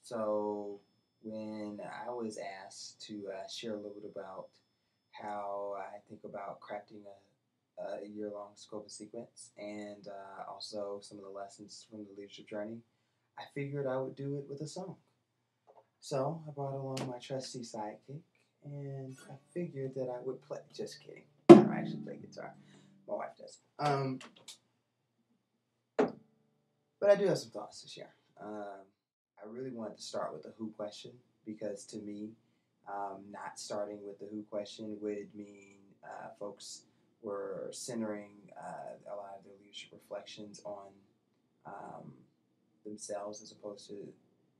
So when I was asked to share a little bit about how I think about crafting a year-long scope and sequence, and also some of the lessons from the leadership journey, I figured I would do it with a song. So I brought along my trusty sidekick, and I figured that I would play. Just kidding. I don't actually play guitar. My wife does. But I do have some thoughts to share. I really wanted to start with the who question because to me, not starting with the who question would mean folks were centering a lot of their leadership reflections on um, themselves as opposed to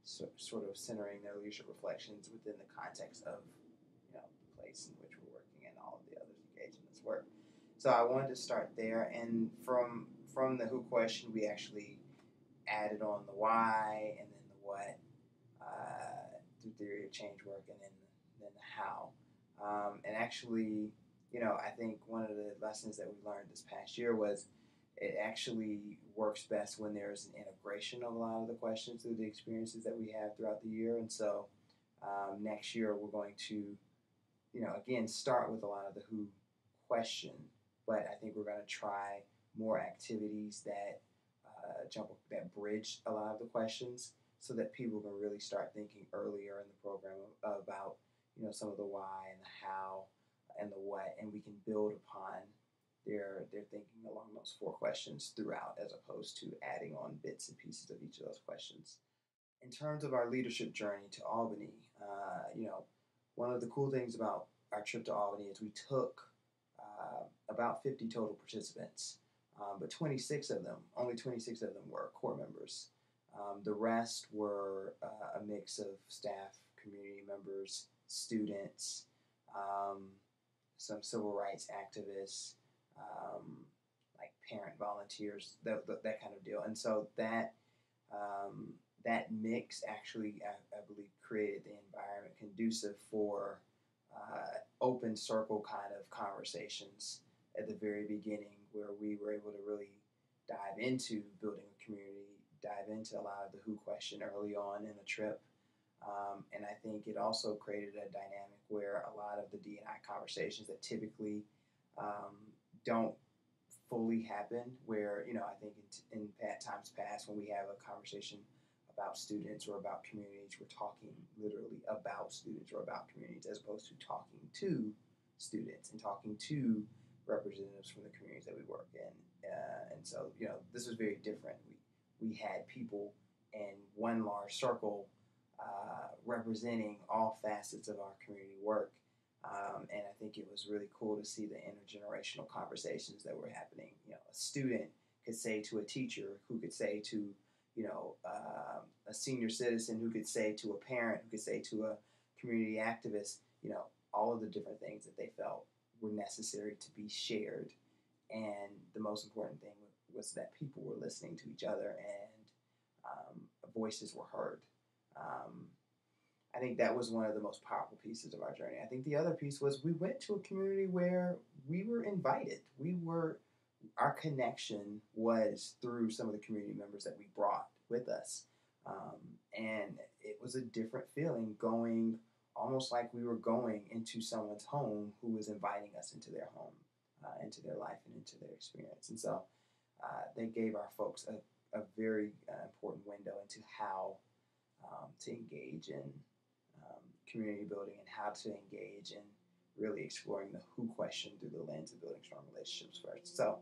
sort of centering their leadership reflections within the context of the place in which we're working and all of the others engaged in this work. So I wanted to start there, and from the who question, we actually added on the why and then the what through theory of change work, and then the how. And actually, I think one of the lessons that we learned this past year was it actually works best when there's an integration of a lot of the questions through the experiences that we have throughout the year. And so next year we're going to, again, start with a lot of the who question, but I think we're going to try more activities that that bridge a lot of the questions so that people can really start thinking earlier in the program about some of the why and the how and the what, and we can build upon their thinking along those four questions throughout, as opposed to adding on bits and pieces of each of those questions. In terms of our leadership journey to Albany, one of the cool things about our trip to Albany is we took about 50 total participants, but only 26 of them were core members. The rest were a mix of staff, community members, students, some civil rights activists, like parent volunteers, that kind of deal. And so that mix actually, I believe, created the environment conducive for open circle kind of conversations at the very beginning, where we were able to really dive into building a community, dive into a lot of the who question early on in the trip. And I think it also created a dynamic where a lot of the D&I conversations that typically don't fully happen, where, I think in times past when we have a conversation about students or about communities, we're talking literally about students or about communities, as opposed to talking to students and talking to representatives from the communities that we work in. And so, this was very different. We had people in one large circle representing all facets of our community work. And I think it was really cool to see the intergenerational conversations that were happening. A student could say to a teacher, who could say to, a senior citizen, who could say to a parent, who could say to a community activist, all of the different things that they felt were necessary to be shared. And the most important thing was that people were listening to each other, and voices were heard. I think that was one of the most powerful pieces of our journey. I think the other piece was we went to a community where we were invited. Our connection was through some of the community members that we brought with us. And it was a different feeling, going almost like we were going into someone's home who was inviting us into their home, into their life, and into their experience. And so they gave our folks a very important window into how to engage in community building, and how to engage in really exploring the who question through the lens of building strong relationships first. So